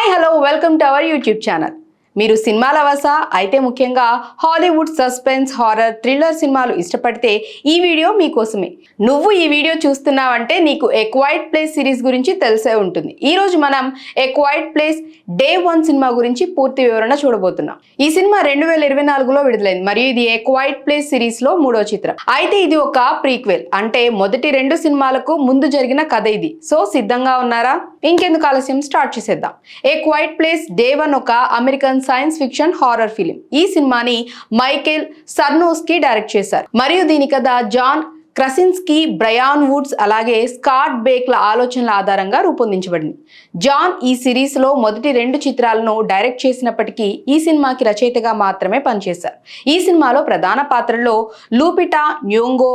Hi hello welcome to our YouTube channel. మీరు cinema లవర్సా అయితే ముఖ్యంగా హాలీవుడ్ సస్పెన్స్ హారర్ థ్రిల్లర్ సినిమాలు ఇష్టపడితే ఈ వీడియో మీకోసమే. నువ్వు ఈ వీడియో చూస్తున్నావంటే నీకు ఎ క్వైట్ ప్లేస్ సిరీస్ గురించి తెలిసే ఉంటుంది. ఈ రోజు మనం ఎ క్వైట్ ప్లేస్ డే 1 సినిమా గురించి పూర్తి వివరణ చూడబోతున్నాం. ఈ సినిమా 2024లో విడుదలైంది మరియు ఇది ఎ క్వైట్ ప్లేస్ సిరీస్ లో 3వ చిత్రం. అయితే ఇది ఒక ప్రీక్వెల్, అంటే మొదటి 2 సినిమాలకు ముందు జరిగిన కథ ఇది. సో సిద్ధంగా ఉన్నారా? ఇంకెందుకు ఆలస్యం, స్టార్ట్ చేసేద్దాం. ఏ క్వైట్ ప్లేస్ డే 1 ఒక American science fiction horror film. ఈ సినిమాని మైకేల్ సర్నోస్కీ డైరెక్ట్ చేశారు మరియు దీని కథ జాన్ క్రసిన్స్కీ, బ్రయాన్ వుడ్స్ అలాగే స్కాట్ బేక్ల ఆలోచనల ఆధారంగా రూపొందించబడింది. జాన్ ఈ సిరీస్ లో మొదటి 2 చిత్రాలను డైరెక్ట్ చేసినప్పటికీ ఈ సినిమాకి రచయితగా మాత్రమే పనిచేశారు. ఈ సినిమాలో ప్రధాన పాత్రల్లో లూపిటా న్యోంగో,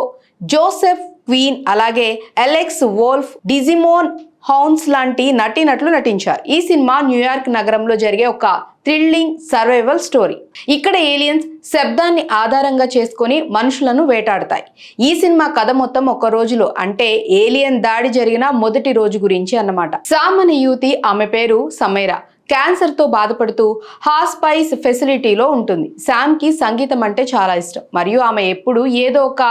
జోసెఫ్ క్వీన్ అలాగే అలెక్స్ వోల్ఫ్, డిజిమోన్ హౌన్స్ లాంటి నటీనటులు నటించారు. ఈ సినిమా న్యూయార్క్ నగరంలో జరిగే ఒక థ్రిల్లింగ్ సర్వైవల్ స్టోరీ. ఇక్కడ ఏలియన్స్ శబ్దాన్ని ఆధారంగా చేసుకొని మనుషులను వేటాడతాయి. ఈ సినిమా కథ మొత్తం ఒక రోజులో, అంటే ఏలియన్ దాడి జరిగిన మొదటి రోజు గురించి అన్నమాట. సామ్ అనే యువతి, ఆమె పేరు సమైరా, క్యాన్సర్ తో బాధపడుతూ హాస్పైస్ ఫెసిలిటీలో ఉంటుంది. శామ్ కి సంగీతం అంటే చాలా ఇష్టం మరియు ఆమె ఎప్పుడు ఏదో ఒక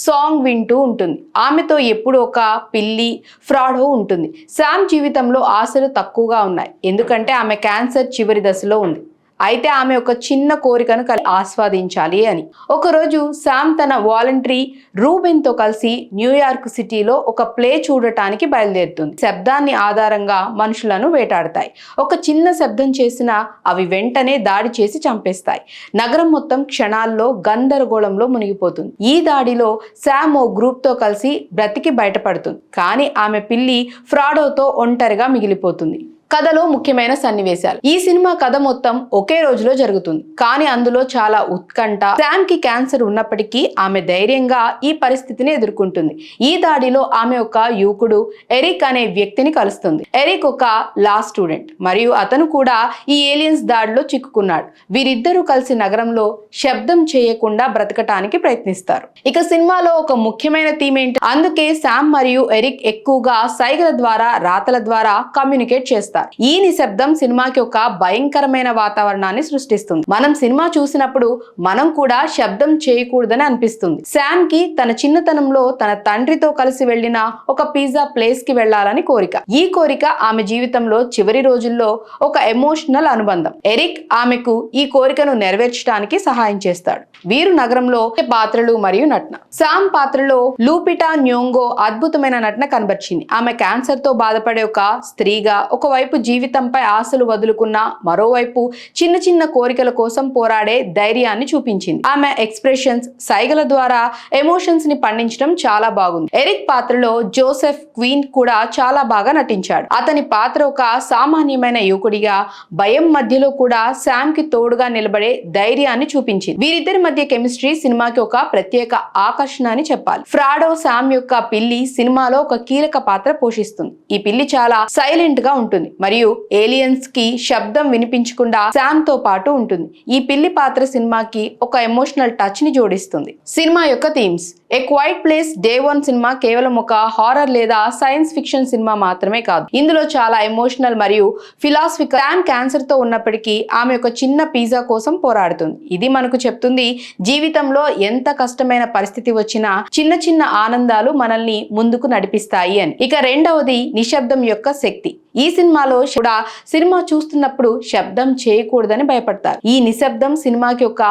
సాంగ్ వింటూ ఉంటుంది. ఆమెతో ఎప్పుడు ఒక పిల్లి ఫ్రాడో ఉంటుంది. శామ్ జీవితంలో ఆశలు తక్కువగా ఉన్నాయి ఎందుకంటే ఆమె క్యాన్సర్ చివరి దశలో ఉంది. అయితే ఆమె ఒక చిన్న కోరికను ఆస్వాదించాలి అని. ఒకరోజు శామ్ తన వాలంటరీ రూబెన్ తో కలిసి న్యూయార్క్ సిటీలో ఒక ప్లే చూడటానికి బయలుదేరుతుంది. శబ్దాన్ని ఆధారంగా మనుషులను వేటాడతాయి. ఒక చిన్న శబ్దం చేసినా అవి వెంటనే దాడి చేసి చంపేస్తాయి. నగరం మొత్తం క్షణాల్లో గందరగోళంలో మునిగిపోతుంది. ఈ దాడిలో శామ్ ఓ గ్రూప్ తో కలిసి బ్రతికి బయటపడుతుంది, కానీ ఆమె పిల్లి ఫ్రాడోతో ఒంటరిగా మిగిలిపోతుంది. కథలో ముఖ్యమైన సన్నివేశాలు. ఈ సినిమా కథ మొత్తం ఒకే రోజులో జరుగుతుంది, కానీ అందులో చాలా ఉత్కంఠ. శామ్ కి క్యాన్సర్ ఉన్నప్పటికీ ఆమె ధైర్యంగా ఈ పరిస్థితిని ఎదుర్కొంటుంది. ఈ దాడిలో ఆమె ఒక యువకుడు ఎరిక్ అనే వ్యక్తిని కలుస్తుంది. ఎరిక్ ఒక లా స్టూడెంట్ మరియు అతను కూడా ఈ ఏలియన్స్ దాడిలో చిక్కుకున్నాడు. వీరిద్దరూ కలిసి నగరంలో శబ్దం చేయకుండా బ్రతకటానికి ప్రయత్నిస్తారు. ఇక సినిమాలో ఒక ముఖ్యమైన థీమ్ ఏంటి, అందుకే శామ్ మరియు ఎరిక్ ఎక్కువగా సైగల ద్వారా, రాతల ద్వారా కమ్యూనికేట్ చేస్తారు. ఈ నిశ్శబ్దం సినిమాకి ఒక భయంకరమైన వాతావరణాన్ని సృష్టిస్తుంది. మనం సినిమా చూసినప్పుడు మనం కూడా శబ్దం చేయకూడదని అనిపిస్తుంది. శామ్ కి తన చిన్నతనంలో తన తండ్రితో కలిసి వెళ్లిన ఒక పిజ్జా ప్లేస్ కి వెళ్లాలని కోరిక. ఈ కోరిక ఆమె జీవితంలో చివరి రోజుల్లో ఒక ఎమోషనల్ అనుబంధం. ఎరిక్ ఆమెకు ఈ కోరికను నెరవేర్చడానికి సహాయం చేస్తాడు. వీరు నగరంలో పాత్రలు మరియు నటన. శామ్ పాత్రలో లూపిటా న్యోంగో అద్భుతమైన నటన కనబర్చింది. ఆమె క్యాన్సర్ తో బాధపడే ఒక స్త్రీగా ఒకవైపు జీవితంపై ఆశలు వదులుకున్న, మరోవైపు చిన్న చిన్న కోరికల కోసం పోరాడే ధైర్యాన్ని చూపించింది. ఆమె ఎక్స్ప్రెషన్స్, సైగల ద్వారా ఎమోషన్స్ ని పండించడం చాలా బాగుంది. ఎరిక్ పాత్రలో జోసెఫ్ క్వీన్ కూడా చాలా బాగా నటించాడు. అతని పాత్ర ఒక సామాన్యమైన యువకుడిగా భయం మధ్యలో కూడా శామ్ కి తోడుగా నిలబడే ధైర్యాన్ని చూపించింది. వీరిద్దరి మధ్య కెమిస్ట్రీ సినిమాకి ఒక ప్రత్యేక ఆకర్షణ అని చెప్పాలి. ఫ్రాడో, శామ్ యొక్క పిల్లి సినిమాలో ఒక కీలక పాత్ర పోషిస్తుంది. ఈ పిల్లి చాలా సైలెంట్ గా ఉంటుంది మరియు ఏలియన్స్ కి శబ్దం వినిపించకుండా శామ్ తో పాటు ఉంటుంది. ఈ పిల్లి పాత్ర సినిమాకి ఒక ఎమోషనల్ టచ్ ని జోడిస్తుంది. సినిమా యొక్క థీమ్స్. ఏ క్వైట్ ప్లేస్ డే 1 సినిమా కేవలం ఒక హారర్ లేదా సైన్స్ ఫిక్షన్ సినిమా మాత్రమే కాదు. ఇందులో చాలా ఎమోషనల్ మరియు ఫిలాసఫికల్. శామ్ క్యాన్సర్ తో ఉన్నప్పటికీ ఆమె ఒక చిన్న పిజ్జా కోసం పోరాడుతుంది. ఇది మనకు చెప్తుంది జీవితంలో ఎంత కష్టమైన పరిస్థితి వచ్చినా చిన్న చిన్న ఆనందాలు మనల్ని ముందుకు నడిపిస్తాయి అని. ఇక రెండవది నిశ్శబ్దం యొక్క శక్తి. ఈ సినిమాలో కూడా సినిమా చూస్తున్నప్పుడు శబ్దం చేయకూడదని భయపడతారు. ఈ నిశ్శబ్దం సినిమాకి ఒక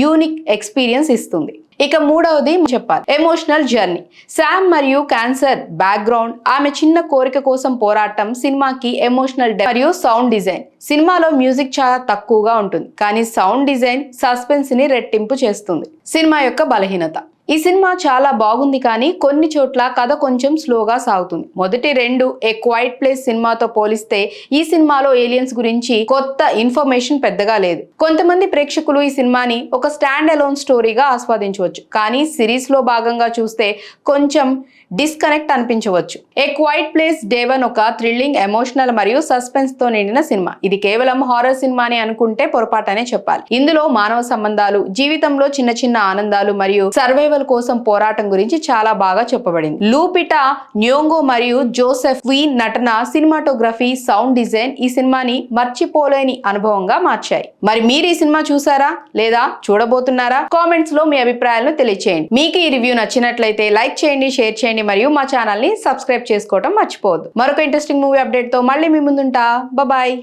యూనిక్ ఎక్స్పీరియన్స్ ఇస్తుంది. ఇక మూడవది చెప్పాలి, ఎమోషనల్ జర్నీ. శామ్ మరియు క్యాన్సర్ బ్యాక్గ్రౌండ్, ఆమె చిన్న కోరిక కోసం పోరాటం సినిమాకి ఎమోషనల్ డెప్త్ మరియు సౌండ్ డిజైన్. సినిమాలో మ్యూజిక్ చాలా తక్కువగా ఉంటుంది, కానీ సౌండ్ డిజైన్ సస్పెన్స్ ని రెట్టింపు చేస్తుంది. సినిమా యొక్క బలహీనత. ఈ సినిమా చాలా బాగుంది, కానీ కొన్ని చోట్ల కథ కొంచెం స్లోగా సాగుతుంది. మొదటి 2 ఏ క్వైట్ ప్లేస్ సినిమాతో పోలిస్తే ఈ సినిమాలో ఏలియన్స్ గురించి కొత్త ఇన్ఫర్మేషన్ పెద్దగా లేదు. కొంతమంది ప్రేక్షకులు ఈ సినిమాని ఒక స్టాండ్ అలోన్ స్టోరీగా ఆస్వాదించవచ్చు, కానీ సిరీస్ లో భాగంగా చూస్తే కొంచెం డిస్కనెక్ట్ అనిపించవచ్చు. ఏ క్వైట్ ప్లేస్ డే 1 ఒక థ్రిల్లింగ్, ఎమోషనల్ మరియు సస్పెన్స్ తో నిండిన సినిమా. ఇది కేవలం హారర్ సినిమా అని అనుకుంటే పొరపాటనే చెప్పాలి. ఇందులో మానవ సంబంధాలు, జీవితంలో చిన్న చిన్న ఆనందాలు మరియు సర్వైవల్ విలువల కోసం పోరాటం గురించి చాలా బాగా చెప్పబడింది. లూపిటా న్యోంగో మరియు జోసెఫ్ క్వీన్ నటన, సినిమాటోగ్రఫీ, సౌండ్ డిజైన్ ఈ సినిమాని మర్చిపోలేని అనుభవంగా మార్చాయి. మరి మీరు ఈ సినిమా చూసారా లేదా చూడబోతున్నారా? కామెంట్స్ లో మీ అభిప్రాయాలను తెలియచేయండి. మీకు ఈ రివ్యూ నచ్చినట్లయితే లైక్ చేయండి, షేర్ చేయండి మరియు మా ఛానల్ ని సబ్స్క్రైబ్ చేసుకోవడం మర్చిపోవద్దు. మరొక ఇంట్రెస్టింగ్ మూవీ అప్డేట్ తో మళ్ళీ మీ ముందుంటా. బాయ్.